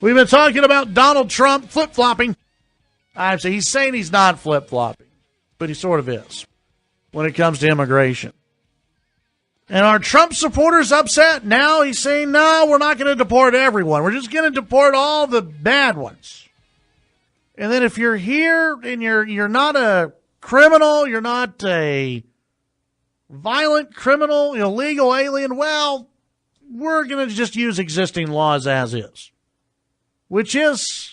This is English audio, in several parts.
We've been talking about Donald Trump flip-flopping. He's saying he's not flip-flopping, but he sort of is when it comes to immigration. And are Trump supporters upset? Now he's saying, no, we're not going to deport everyone. We're just going to deport all the bad ones. And then if you're here and you're not a criminal, you're not a violent criminal, illegal alien, well, we're going to just use existing laws as is, which is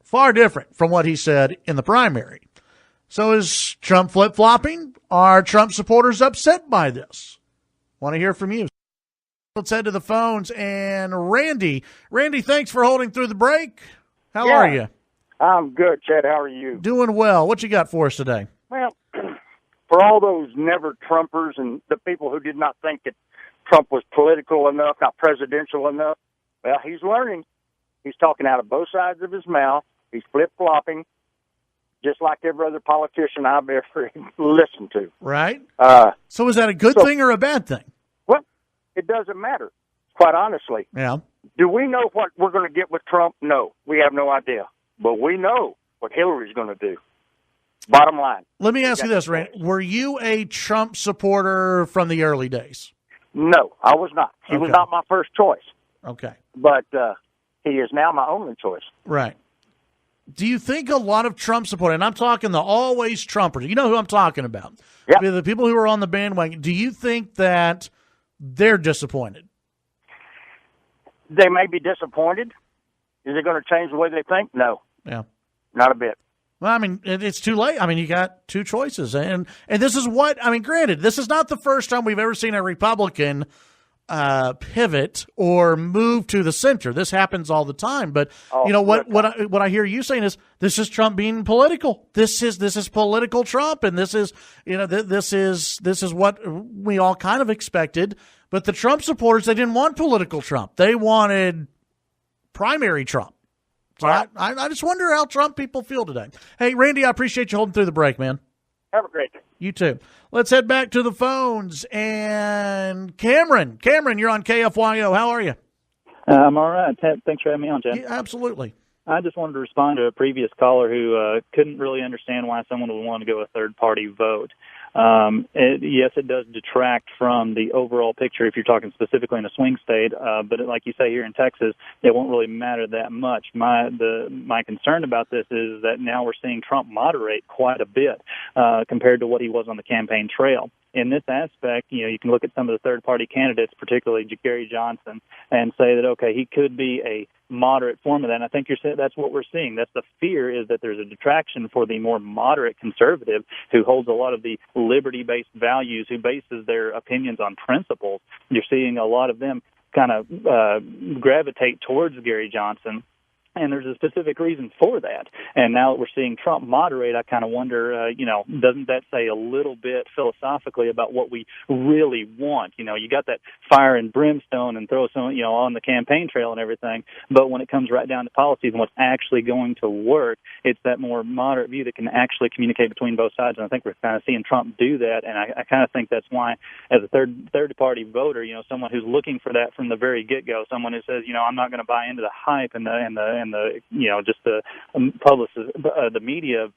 far different from what he said in the primary. So is Trump flip-flopping? Are Trump supporters upset by this? Want to hear from you. Let's head to the phones. And Randy, thanks for holding through the break. How are you? I'm good, Chad. How are you? Doing well. What you got for us today? Well, for all those never-Trumpers and the people who did not think that Trump was political enough, not presidential enough, well, he's learning. He's talking out of both sides of his mouth. He's flip-flopping, just like every other politician I've ever listened to. Right. So is that a good thing or a bad thing? Well, it doesn't matter, quite honestly. Yeah. Do we know what we're going to get with Trump? No, we have no idea. But we know what Hillary's going to do. Bottom line. Let me ask you this, Randy. Were you a Trump supporter from the early days? No, I was not. He was not my first choice. Okay. But he is now my only choice. Right. Do you think a lot of Trump supporters, and I'm talking the always Trumpers, you know who I'm talking about, the people who are on the bandwagon, do you think that they're disappointed? They may be disappointed. Is it going to change the way they think? No. Yeah. Not a bit. Well, I mean, it's too late. I mean, you got two choices. And this is what, I mean, granted, this is not the first time we've ever seen a Republican pivot or move to the center. This happens all the time. But what I hear you saying is this is Trump being political. This is political Trump, and this is this is what we all kind of expected. But the Trump supporters, they didn't want political Trump. They wanted primary Trump. So I just wonder how Trump people feel today. Hey, Randy, I appreciate you holding through the break, man. Have a great day. You too. Let's head back to the phones. And Cameron, you're on KFYO. How are you? I'm all right. Thanks for having me on, Chad. Yeah, absolutely. I just wanted to respond to a previous caller who couldn't really understand why someone would want to go a third-party vote. Yes, it does detract from the overall picture if you're talking specifically in a swing state, but like you say here in Texas, it won't really matter that much. My concern about this is that now we're seeing Trump moderate quite a bit compared to what he was on the campaign trail. In this aspect, you can look at some of the third-party candidates, particularly Gary Johnson, and say that, okay, he could be a moderate form of that. And I think that's what we're seeing. That's the fear, is that there's a detraction for the more moderate conservative who holds a lot of the liberty-based values, who bases their opinions on principles. You're seeing a lot of them kind of gravitate towards Gary Johnson. And there's a specific reason for that. And now that we're seeing Trump moderate, I kind of wonder, doesn't that say a little bit philosophically about what we really want? You got that fire and brimstone and throw some, on the campaign trail and everything. But when it comes right down to policies and what's actually going to work, it's that more moderate view that can actually communicate between both sides. And I think we're kind of seeing Trump do that. And I kind of think that's why, as a third-party voter, someone who's looking for that from the very get-go, someone who says, I'm not going to buy into the hype and the media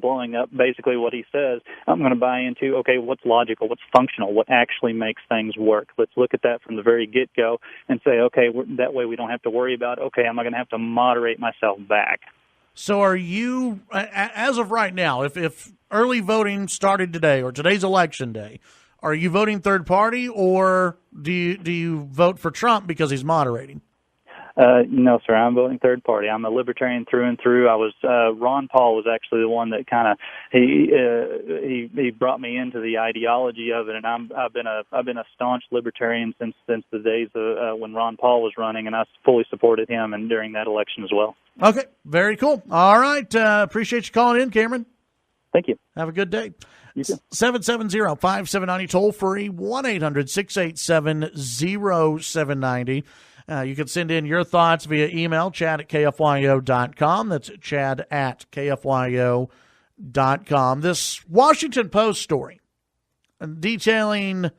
blowing up basically what he says. I'm going to buy into, okay, what's logical, what's functional, what actually makes things work. Let's look at that from the very get-go and say, okay, that way we don't have to worry about, okay, am I going to have to moderate myself back? So are you, as of right now, if early voting started today or today's election day, are you voting third party, or do you vote for Trump because he's moderating? No, sir. I'm voting third party. I'm a libertarian through and through. Ron Paul was actually the one that kind of he brought me into the ideology of it, and I've been a staunch libertarian since the days of when Ron Paul was running, and I fully supported him and during that election as well. Okay, very cool. All right, appreciate you calling in, Cameron. Thank you. Have a good day. You too. 770-5790, toll free, 1-800-687-0790. You can send in your thoughts via email, chad@kfyo.com. That's chad@kfyo.com. This Washington Post story detailing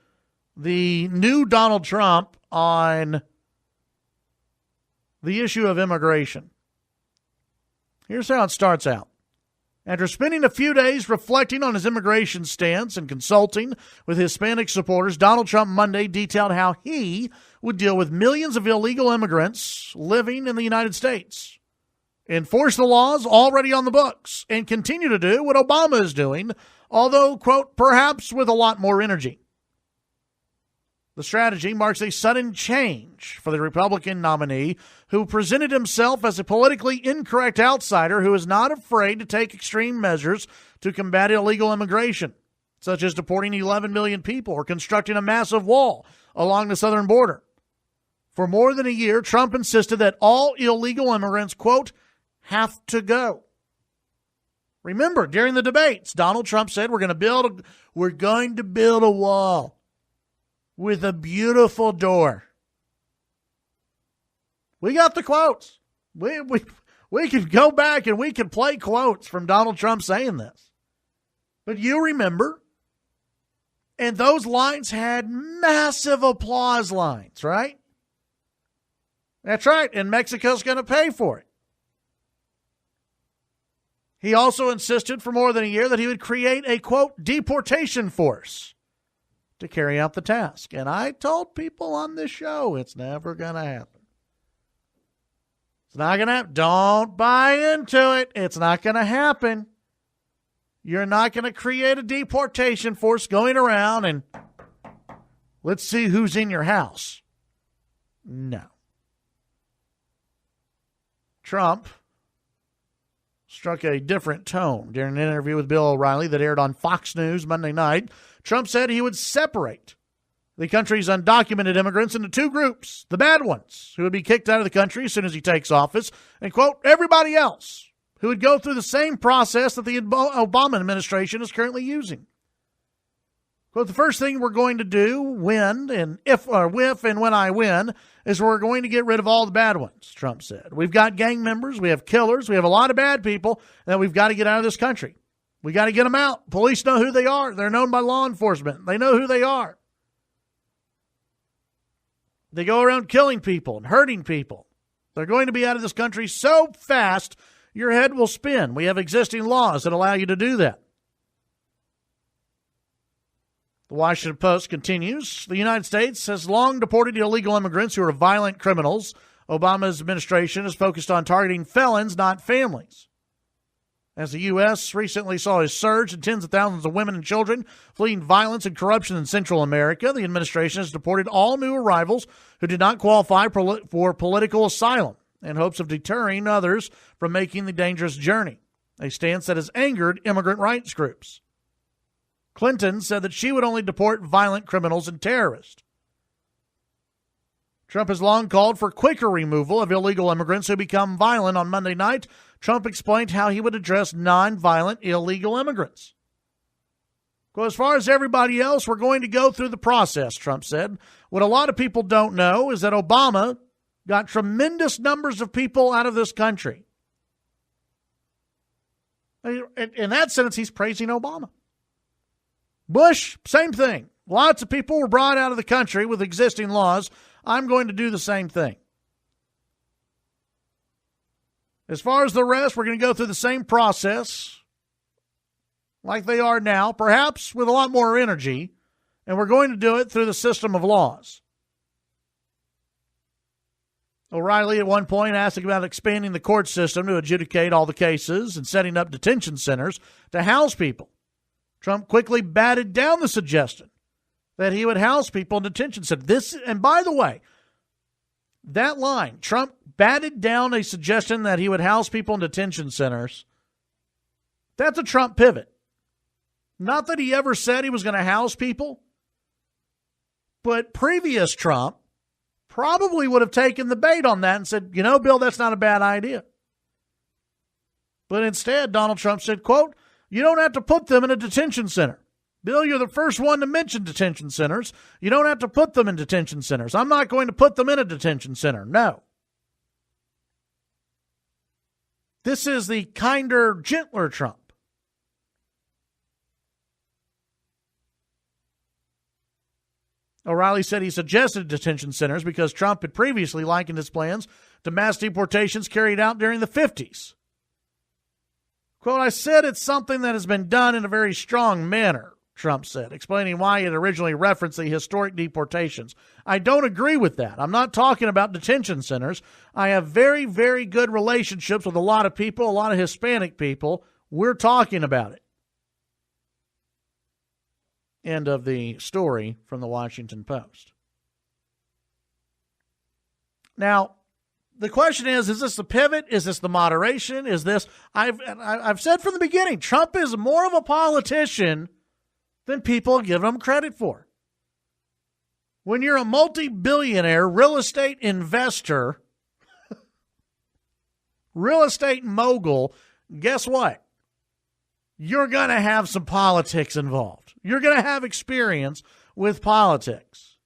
the new Donald Trump on the issue of immigration. Here's how it starts out. After spending a few days reflecting on his immigration stance and consulting with Hispanic supporters, Donald Trump Monday detailed how he would deal with millions of illegal immigrants living in the United States, enforce the laws already on the books, and continue to do what Obama is doing, although, quote, perhaps with a lot more energy. The strategy marks a sudden change for the Republican nominee who presented himself as a politically incorrect outsider who is not afraid to take extreme measures to combat illegal immigration, such as deporting 11 million people or constructing a massive wall along the southern border. For more than a year, Trump insisted that all illegal immigrants, quote, have to go. Remember, during the debates, Donald Trump said we're going to build a wall with a beautiful door. We got the quotes. We could go back and we could play quotes from Donald Trump saying this. But you remember, and those lines had massive applause lines, right? That's right, and Mexico's going to pay for it. He also insisted for more than a year that he would create a, quote, deportation force to carry out the task. And I told people on this show it's never going to happen. It's not going to happen. Don't buy into it. It's not going to happen. You're not going to create a deportation force going around and let's see who's in your house. No. Trump struck a different tone during an interview with Bill O'Reilly that aired on Fox News Monday night. Trump said he would separate the country's undocumented immigrants into two groups, the bad ones, who would be kicked out of the country as soon as he takes office, and, quote, everybody else who would go through the same process that the Obama administration is currently using. Quote, the first thing we're going to do if and when I win is we're going to get rid of all the bad ones, Trump said. We've got gang members, we have killers, we have a lot of bad people that we've got to get out of this country. We got to get them out. Police know who they are. They're known by law enforcement. They know who they are. They go around killing people and hurting people. They're going to be out of this country so fast your head will spin. We have existing laws that allow you to do that. The Washington Post continues. The United States has long deported illegal immigrants who are violent criminals. Obama's administration is focused on targeting felons, not families. As the U.S. recently saw a surge in tens of thousands of women and children fleeing violence and corruption in Central America, the administration has deported all new arrivals who did not qualify for political asylum in hopes of deterring others from making the dangerous journey, a stance that has angered immigrant rights groups. Clinton said that she would only deport violent criminals and terrorists. Trump has long called for quicker removal of illegal immigrants who become violent. On Monday night, Trump explained how he would address nonviolent illegal immigrants. Well, as far as everybody else, we're going to go through the process, Trump said. What a lot of people don't know is that Obama got tremendous numbers of people out of this country. In that sense, he's praising Obama. Bush, same thing. Lots of people were brought out of the country with existing laws. I'm going to do the same thing. As far as the rest, we're going to go through the same process like they are now, perhaps with a lot more energy, and we're going to do it through the system of laws. O'Reilly at one point asked about expanding the court system to adjudicate all the cases and setting up detention centers to house people. Trump quickly batted down the suggestion that he would house people in detention centers. And by the way, that line, Trump batted down a suggestion that he would house people in detention centers. That's a Trump pivot. Not that he ever said he was going to house people, but previous Trump probably would have taken the bait on that and said, you know, Bill, that's not a bad idea. But instead, Donald Trump said, quote, you don't have to put them in a detention center. Bill, you're the first one to mention detention centers. You don't have to put them in detention centers. I'm not going to put them in a detention center. No. This is the kinder, gentler Trump. O'Reilly said he suggested detention centers because Trump had previously likened his plans to mass deportations carried out during the 50s. Quote, I said it's something that has been done in a very strong manner, Trump said, explaining why he had originally referenced the historic deportations. I don't agree with that. I'm not talking about detention centers. I have very, very good relationships with a lot of people, a lot of Hispanic people. We're talking about it. End of the story from the Washington Post. Now, the question is this the pivot? Is this the moderation? Is this, I've said from the beginning, Trump is more of a politician than people give him credit for. When you're a multi-billionaire real estate investor, real estate mogul, guess what? You're going to have some politics involved. You're going to have experience with politics.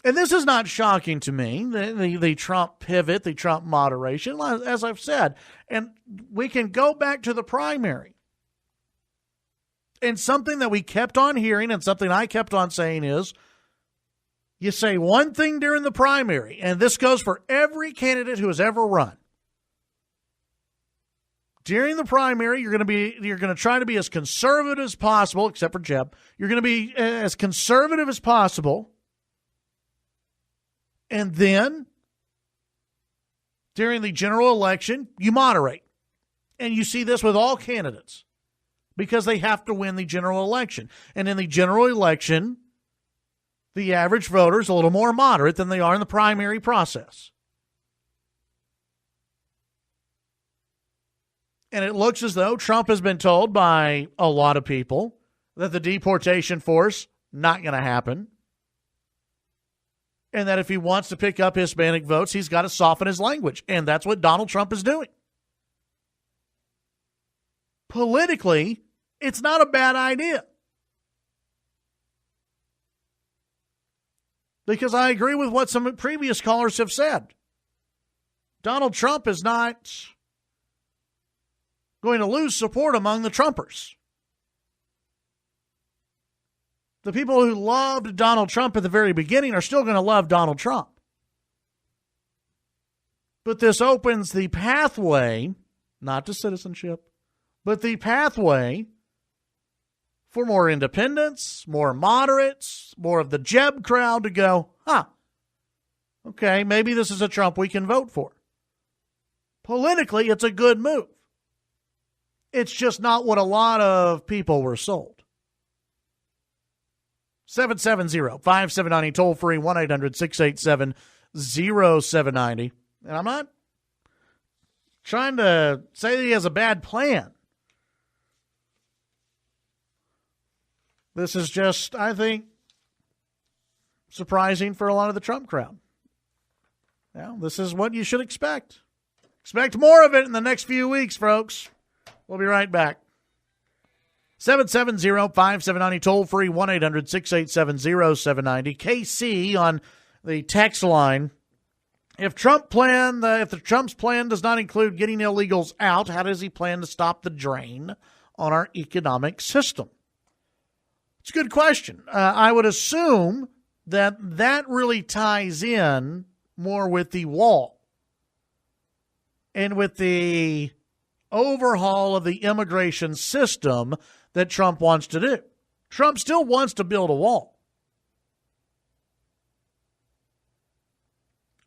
And this is not shocking to me, the Trump pivot, the Trump moderation, as I've said. And we can go back to the primary. And something that we kept on hearing and something I kept on saying is, you say one thing during the primary, and this goes for every candidate who has ever run. During the primary, you're going to try to be as conservative as possible, except for Jeb. You're going to be as conservative as possible. And then, during the general election, you moderate. And you see this with all candidates because they have to win the general election. And in the general election, the average voter is a little more moderate than they are in the primary process. And it looks as though Trump has been told by a lot of people that the deportation force not going to happen. And that if he wants to pick up Hispanic votes, he's got to soften his language. And that's what Donald Trump is doing. Politically, it's not a bad idea. Because I agree with what some previous callers have said. Donald Trump is not going to lose support among the Trumpers. The people who loved Donald Trump at the very beginning are still going to love Donald Trump. But this opens the pathway, not to citizenship, but the pathway for more independents, more moderates, more of the Jeb crowd to go, okay, maybe this is a Trump we can vote for. Politically, it's a good move. It's just not what a lot of people were sold. 770-5790, toll free, 1-800-687-0790. And I'm not trying to say that he has a bad plan. This is just, I think, surprising for a lot of the Trump crowd. Now, this is what you should expect. Expect more of it in the next few weeks, folks. We'll be right back. 770-5790, toll free, 1-800-687-0790. KC on the text line. If Trump's plan does not include getting illegals out, how does he plan to stop the drain on our economic system? It's a good question. I would assume that really ties in more with the wall and with the overhaul of the immigration system that Trump wants to do. Trump still wants to build a wall.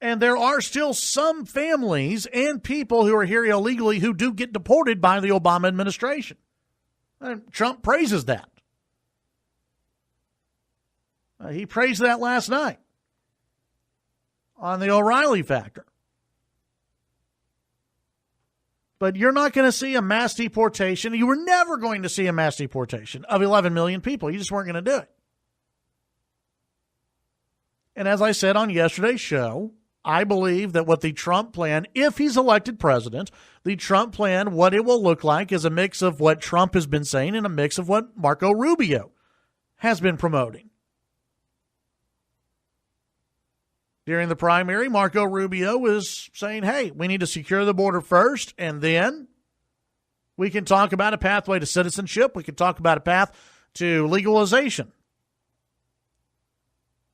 And there are still some families and people who are here illegally who do get deported by the Obama administration. And Trump praises that. He praised that last night on the O'Reilly factor. But you're not going to see a mass deportation. You were never going to see a mass deportation of 11 million people. You just weren't going to do it. And as I said on yesterday's show, I believe that what the Trump plan, if he's elected president, the Trump plan, what it will look like is a mix of what Trump has been saying and a mix of what Marco Rubio has been promoting. During the primary, Marco Rubio was saying, hey, we need to secure the border first, and then we can talk about a pathway to citizenship. We can talk about a path to legalization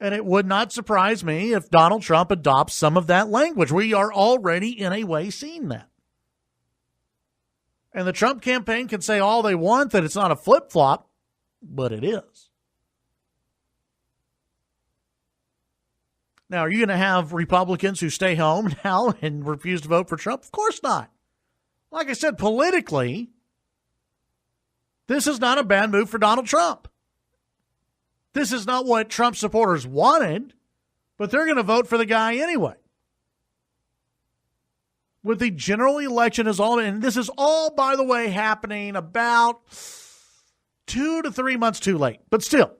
And it would not surprise me if Donald Trump adopts some of that language. We are already, in a way, seeing that. And the Trump campaign can say all they want that it's not a flip-flop, but it is. Now, are you going to have Republicans who stay home now and refuse to vote for Trump? Of course not. Like I said, politically, this is not a bad move for Donald Trump. This is not what Trump supporters wanted, but they're going to vote for the guy anyway. With the general election is all, and this is all, by the way, happening about 2 to 3 months too late. But still,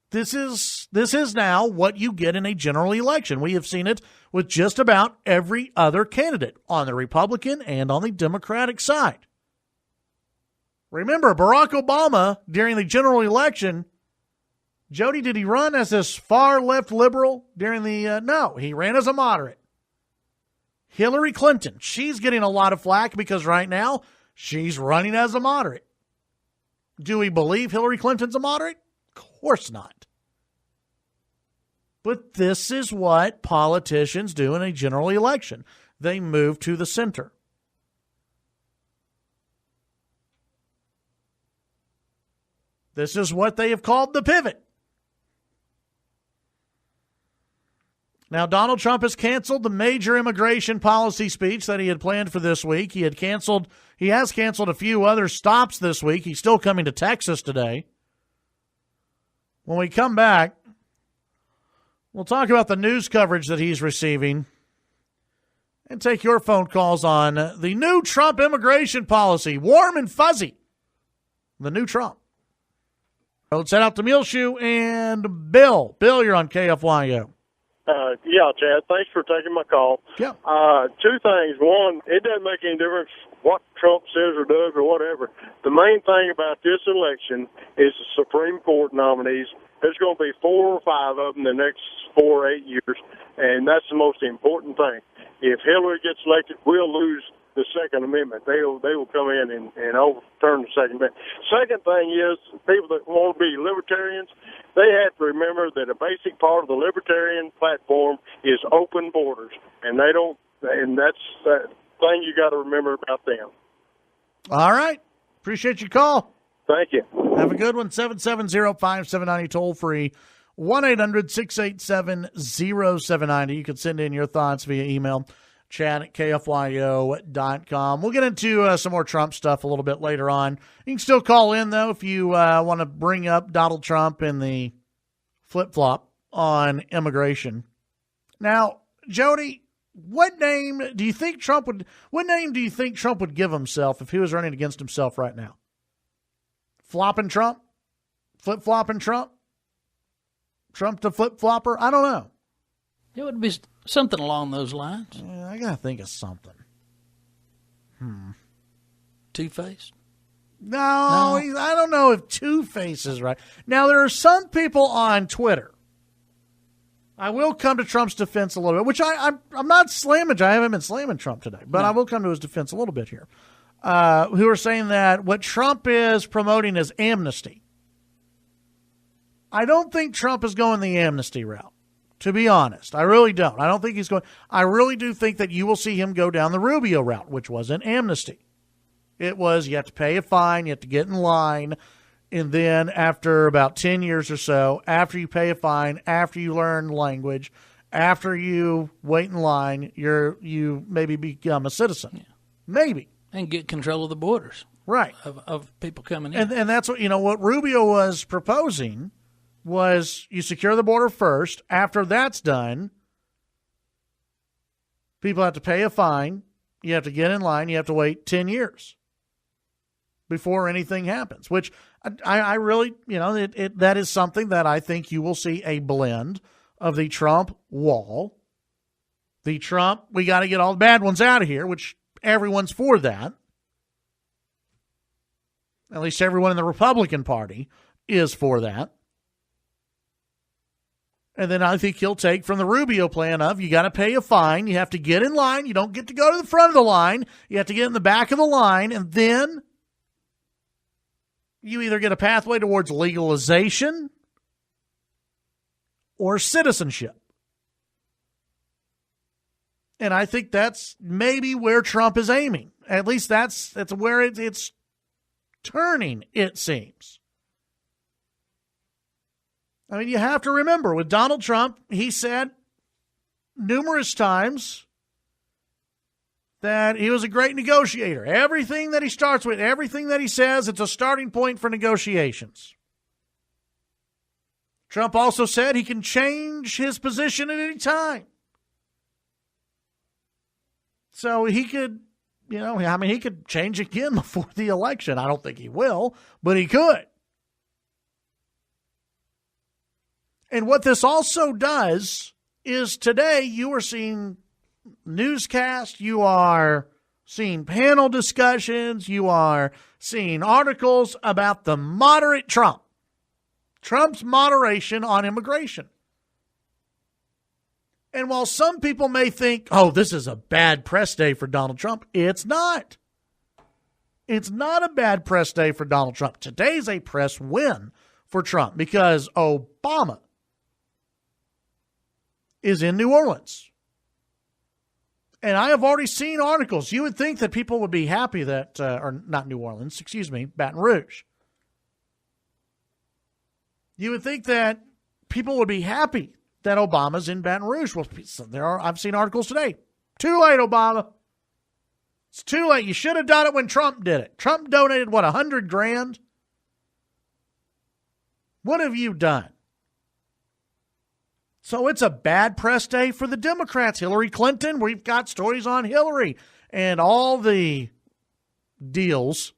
this is now what you get in a general election. We have seen it with just about every other candidate on the Republican and on the Democratic side. Remember, Barack Obama, during the general election, Jody, did he run as this far-left liberal during the, no, he ran as a moderate. Hillary Clinton, she's getting a lot of flack because right now she's running as a moderate. Do we believe Hillary Clinton's a moderate? Of course not. But this is what politicians do in a general election. They move to the center. This is what they have called the pivot. Now, Donald Trump has canceled the major immigration policy speech that he had planned for this week. He has canceled a few other stops this week. He's still coming to Texas today. When we come back, we'll talk about the news coverage that he's receiving and take your phone calls on the new Trump immigration policy, warm and fuzzy, the new Trump. Let's head out to Muleshoe and Bill. Bill, you're on KFYO. Yeah, Chad, thanks for taking my call. Yeah. Two things. One, it doesn't make any difference what Trump says or does or whatever. The main thing about this election is the Supreme Court nominees. There's going to be 4 or 5 of them in the next 4 or 8 years, and that's the most important thing. If Hillary gets elected, we'll lose the Second Amendment. They will come in and overturn the Second Amendment. Second thing is, people that want to be libertarians, they have to remember that a basic part of the libertarian platform is open borders, and that's the thing you got to remember about them. All right. Appreciate your call. Thank you. Have a good one. 770-5790 toll free. 1-800-687-0790. You can send in your thoughts via email. Chad@KFYO.com. We'll get into some more Trump stuff a little bit later on. You can still call in, though, if you want to bring up Donald Trump and the flip-flop on immigration. Now, Jody, what name do you think Trump would give himself if he was running against himself right now? Flopping Trump? Flip-flopping Trump? Trump the flip-flopper? I don't know. It would be something along those lines. Yeah, I got to think of something. Two-faced? No, I don't know if Two-Face is right. Now, there are some people on Twitter. I will come to Trump's defense a little bit, which I'm not slamming. I haven't been slamming Trump today, but no. I will come to his defense a little bit here. Who are saying that what Trump is promoting is amnesty. I don't think Trump is going the amnesty route. To be honest, I really don't. I don't think he's going. I really do think that you will see him go down the Rubio route, which was an amnesty. It was you have to pay a fine, you have to get in line, and then after about 10 years or so, after you pay a fine, after you learn language, after you wait in line, you maybe become a citizen. Yeah. Maybe. And get control of the borders. Right. Of people coming in. And that's what Rubio was proposing. Was you secure the border first. After that's done, people have to pay a fine. You have to get in line. You have to wait 10 years before anything happens, which I really, that is something that I think you will see a blend of the Trump wall, the Trump, we got to get all the bad ones out of here, which everyone's for that. At least everyone in the Republican Party is for that. And then I think he'll take from the Rubio plan of you got to pay a fine. You have to get in line. You don't get to go to the front of the line. You have to get in the back of the line. And then you either get a pathway towards legalization or citizenship. And I think that's maybe where Trump is aiming. At least that's where it's turning, it seems. I mean, you have to remember, with Donald Trump, he said numerous times that he was a great negotiator. Everything that he starts with, everything that he says, it's a starting point for negotiations. Trump also said he can change his position at any time. So he could, he could change again before the election. I don't think he will, but he could. And what this also does is today you are seeing newscasts, you are seeing panel discussions, you are seeing articles about the moderate Trump, Trump's moderation on immigration. And while some people may think, oh, this is a bad press day for Donald Trump, it's not. It's not a bad press day for Donald Trump. Today's a press win for Trump because Obama is in New Orleans. And I have already seen articles. You would think that people would be happy that, or not New Orleans, Baton Rouge. You would think that people would be happy that Obama's in Baton Rouge. Well, I've seen articles today. Too late, Obama. It's too late. You should have done it when Trump did it. Trump donated, $100,000? What have you done? So it's a bad press day for the Democrats. Hillary Clinton, we've got stories on Hillary and all the deals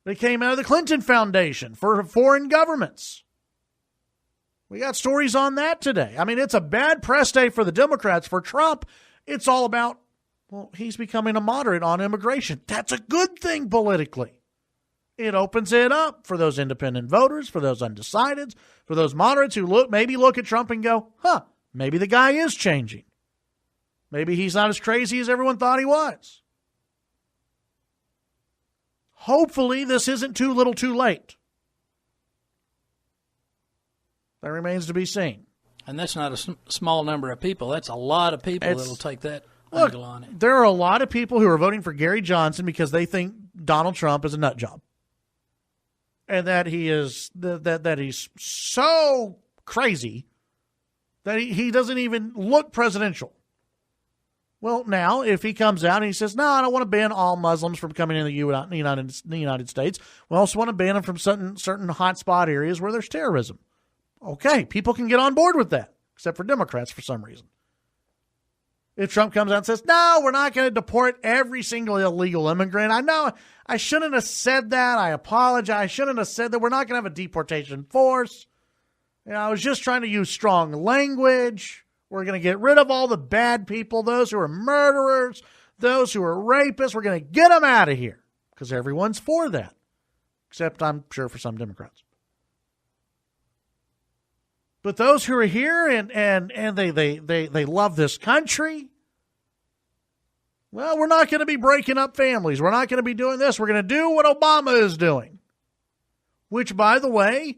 that came out of the Clinton Foundation for foreign governments. We got stories on that today. I mean, it's a bad press day for the Democrats. For Trump, it's all about, well, he's becoming a moderate on immigration. That's a good thing politically. It opens it up for those independent voters, for those undecideds, for those moderates who maybe look at Trump and go, maybe the guy is changing. Maybe he's not as crazy as everyone thought he was. Hopefully this isn't too little too late. That remains to be seen. And that's not a small number of people. That's a lot of people that will take that angle on it. There are a lot of people who are voting for Gary Johnson because they think Donald Trump is a nut job. And that he is that he's so crazy that he doesn't even look presidential. Well, now, if he comes out and he says, no, I don't want to ban all Muslims from coming into the United States. We also want to ban them from certain hotspot areas where there's terrorism. Okay, people can get on board with that, except for Democrats for some reason. If Trump comes out and says, no, we're not going to deport every single illegal immigrant. I know I shouldn't have said that. I apologize. I shouldn't have said that. We're not going to have a deportation force. I was just trying to use strong language. We're going to get rid of all the bad people, those who are murderers, those who are rapists. We're going to get them out of here because everyone's for that, except I'm sure for some Democrats. But those who are here and they love this country, well, we're not going to be breaking up families. We're not going to be doing this. We're going to do what Obama is doing, which, by the way,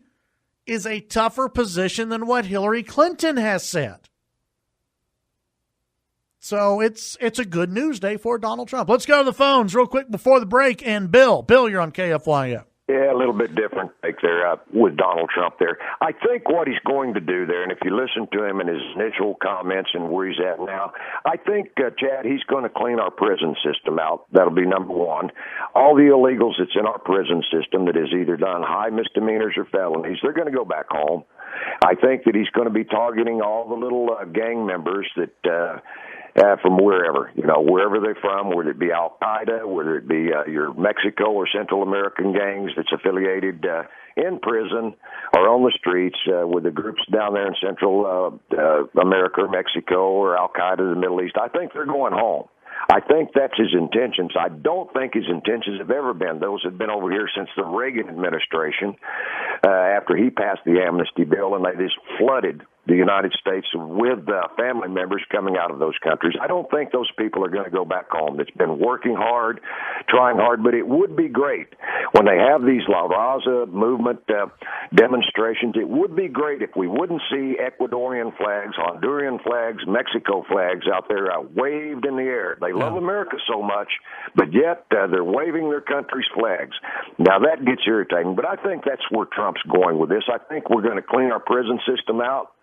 is a tougher position than what Hillary Clinton has said. So it's a good news day for Donald Trump. Let's go to the phones real quick before the break. And Bill, you're on KFYO. Yeah, a little bit different take there with Donald Trump there. I think what he's going to do there, and if you listen to him and his initial comments and where he's at now, I think, Chad, he's going to clean our prison system out. That'll be number one. All the illegals that's in our prison system that has either done high misdemeanors or felonies, they're going to go back home. I think that he's going to be targeting all the little gang members that from wherever they're from, whether it be Al-Qaeda, whether it be your Mexico or Central American gangs that's affiliated in prison or on the streets with the groups down there in Central America, Mexico, or Al-Qaeda in the Middle East. I think they're going home. I think that's his intentions. I don't think his intentions have ever been. Those have been over here since the Reagan administration after he passed the amnesty bill, and they just flooded the United States with family members coming out of those countries. I don't think those people are going to go back home. It's been working hard, trying hard, but it would be great when they have these La Raza movement demonstrations. It would be great if we wouldn't see Ecuadorian flags, Honduran flags, Mexico flags out there waved in the air. They love America so much, but yet they're waving their country's flags. Now, that gets irritating, but I think that's where Trump's going with this. I think we're going to clean our prison system out.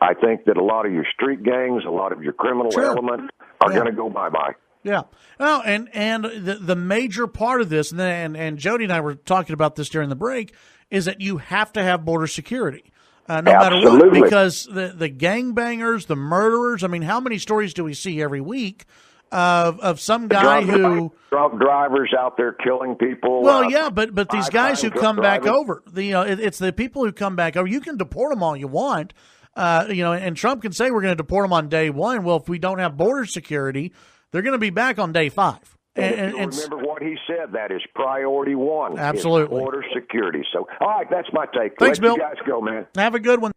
I think that a lot of your street gangs, a lot of your criminal element are going to go bye-bye. Yeah. Well, and the major part of this, and Jody and I were talking about this during the break, is that you have to have border security. No matter what, because the gangbangers, the murderers, I mean, how many stories do we see every week of some guy who drunk drivers out there killing people? Well, yeah, but these guys who come back over, it's the people who come back over. You can deport them all you want, and Trump can say we're going to deport them on day one. Well, if we don't have border security, they're going to be back on day 5. And remember what he said, that is priority one. Absolutely. Is border security. So, all right, that's my take. Thanks, Bill. You guys go, man. Have a good one.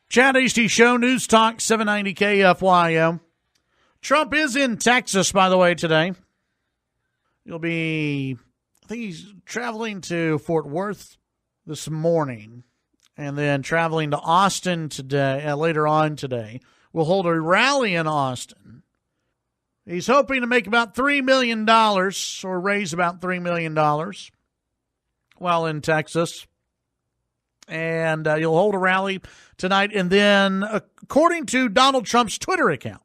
Chad Hasty Show, News Talk 790 KFYO. Trump is in Texas, by the way, today. I think he's traveling to Fort Worth this morning and then traveling to Austin today, later on today. We'll hold a rally in Austin. He's hoping to make about $3 million or raise about $3 million while in Texas. And you'll hold a rally tonight. And then, according to Donald Trump's Twitter account,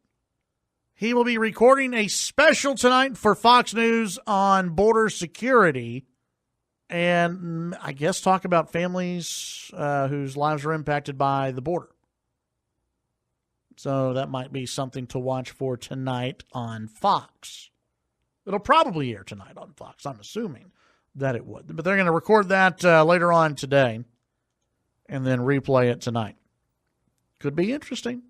he will be recording a special tonight for Fox News on border security and I guess talk about families whose lives are impacted by the border. So that might be something to watch for tonight on Fox. It'll probably air tonight on Fox. I'm assuming that it would. But they're going to record that later on today and then replay it tonight. Could be interesting.